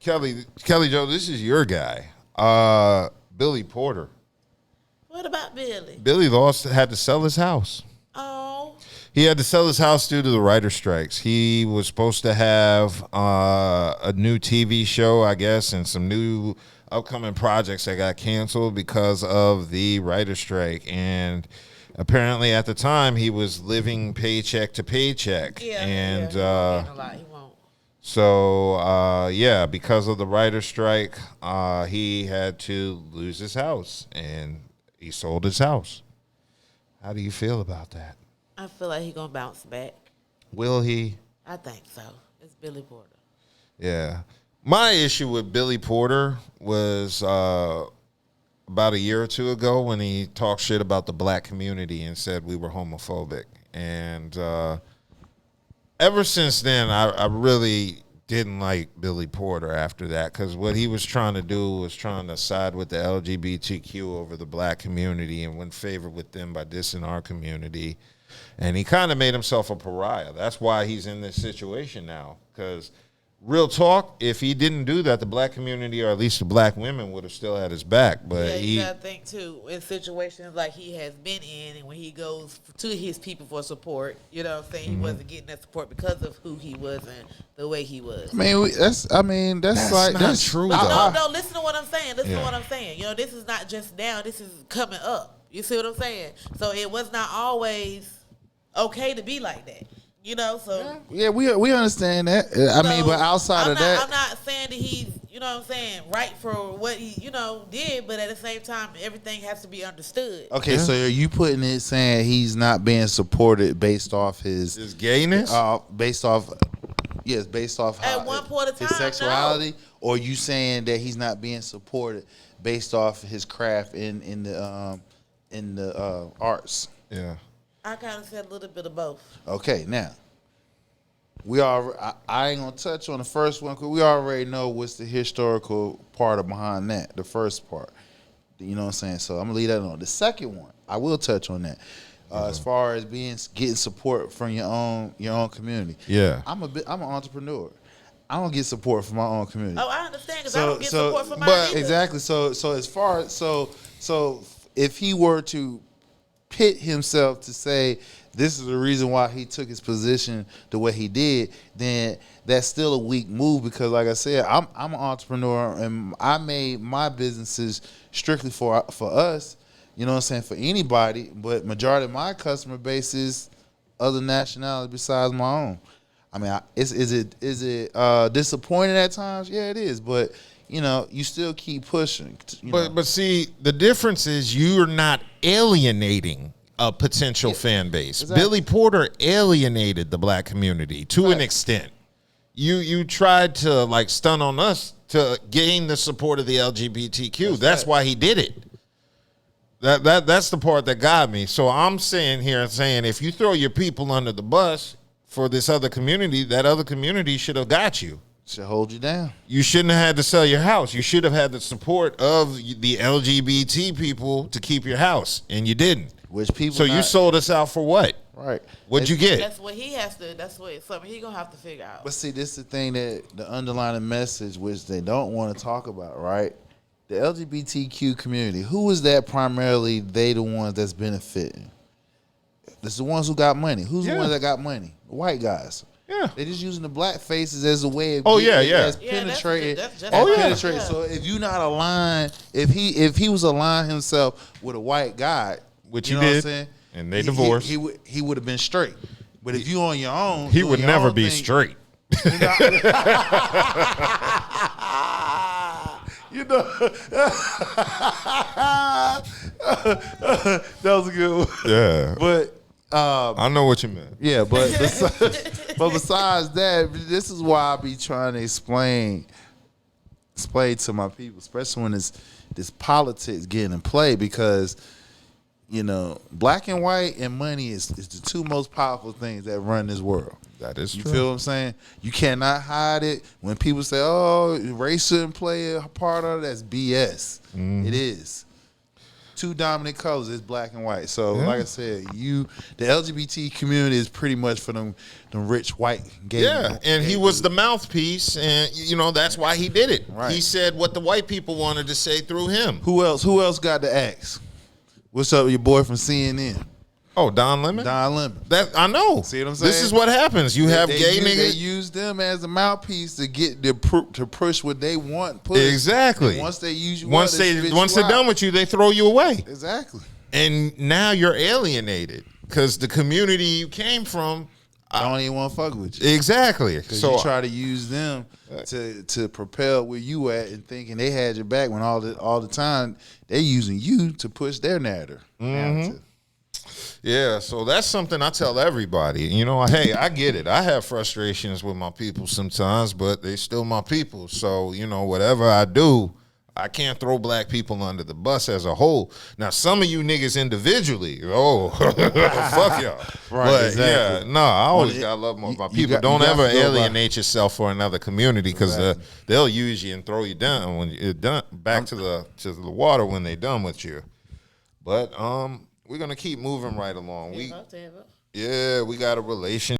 Kelli Jo, this is your guy, Billy Porter. What about Billy? Billy had to sell his house. Oh. He had to sell his house due to the writer strikes. He was supposed to have a new TV show, I guess, and some new upcoming projects that got canceled because of the writer strike. And apparently at the time he was living paycheck to paycheck. Yeah, and he won't get a lot. He won't. So, because of the writer's strike, he had to lose his house, and he sold his house. How do you feel about that? I feel like he's going to bounce back. Will he? I think so. It's Billy Porter. Yeah. My issue with Billy Porter was about a year or two ago when he talked shit about the black community and said we were homophobic. And ever since then, I really didn't like Billy Porter after that, because what he was trying to do was trying to side with the LGBTQ over the black community and win favor with them by dissing our community. And he kind of made himself a pariah. That's why he's in this situation now, because real talk, if he didn't do that, the black community, or at least the black women, would have still had his back. But you gotta think too, in situations like he has been in, and when he goes to his people for support, you know what I'm saying, he wasn't getting that support because of who he was and the way he was. That's not true. No, listen to what I'm saying. Listen to what I'm saying. You know, this is not just now. This is coming up. You see what I'm saying? So it was not always okay to be like that. You know, so we understand that. But outside of that, I'm not saying that he's, you know what I'm saying, right for what he, did, but at the same time, everything has to be understood. Okay, so are you putting it saying he's not being supported based off his gayness? Based off at one point of time, his sexuality, or are you saying that he's not being supported based off his craft in the arts? Yeah. I kind of said a little bit of both. Okay, now I ain't gonna touch on the first one because we already know what's the historical part behind that. The first part, you know what I'm saying. So I'm gonna leave that alone. The second one, I will touch on that. As far as getting support from your own community. Yeah, I'm an entrepreneur. I don't get support from my own community. Oh, I understand because I don't get support from mine either. Exactly. So as far as so if he were to pit himself to say this is the reason why he took his position the way he did, then that's still a weak move because, like I said, I'm an entrepreneur and I made my businesses strictly for us. You know what I'm saying? For anybody, but majority of my customer base is other nationalities besides my own. I mean, is it disappointing at times? Yeah, it is, but you still keep pushing. But see, the difference is you're not alienating a potential fan base. Exactly. Billy Porter alienated the black community to an extent. You tried to stun on us to gain the support of the LGBTQ. That's why he did it. That's the part that got me. So I'm saying if you throw your people under the bus for this other community, that other community should have got you. Should hold you down. You shouldn't have had to sell your house. You should have had the support of the LGBT people to keep your house, and you didn't. You sold us out for what? Right. What'd you get? That's what he has to. That's what something he gonna have to figure out. But see, this is the thing that the underlying message, which they don't want to talk about, right? The LGBTQ community. Who is that primarily? They the ones that's benefiting. It's the ones who got money. Who's the ones that got money? The white guys. Yeah, they're just using the black faces as a way of penetrating. Penetrating. So if you're not aligned, if he was aligned himself with a white guy, which he did, what I'm saying? And they divorced, he would have been straight. But if you on your own, he would never be straight. That was a good one. Yeah, but. I know what you meant. Yeah, but besides that, this is why I be trying to explain to my people, especially when this politics getting in play, because black and white and money is the two most powerful things that run this world. That is true. You feel what I'm saying? You cannot hide it. When people say, "Oh, race shouldn't play a part of it," that's BS. Mm-hmm. It is. two dominant colors. It's black and white. So, like I said, the LGBT community is pretty much for them rich white gay. Yeah, and he was the mouthpiece, and that's why he did it. Right. He said what the white people wanted to say through him. Who else got the axe? What's up with your boy from CNN? Oh, Don Lemon? Don Lemon. That I know. See what I'm saying? This is what happens. You have gay niggas. They use them as a mouthpiece to get to push what they want pushed. Exactly. And once they use you, once they're done with you, they throw you away. Exactly. And now you're alienated because the community you came from don't even want to fuck with you. Exactly. So you try to use them to propel where you at and thinking they had your back when all the time they're using you to push their narrative. Mm-hmm. Yeah, so that's something I tell everybody. Hey, I get it. I have frustrations with my people sometimes, but they still my people. So, whatever I do, I can't throw black people under the bus as a whole. Now, some of you niggas individually, fuck y'all. Right, but exactly. I always gotta love my people. Don't ever alienate yourself for another community because they'll use you and throw you down when you're done back to the water when they're done with you. But we're gonna keep moving right along. We got a relationship.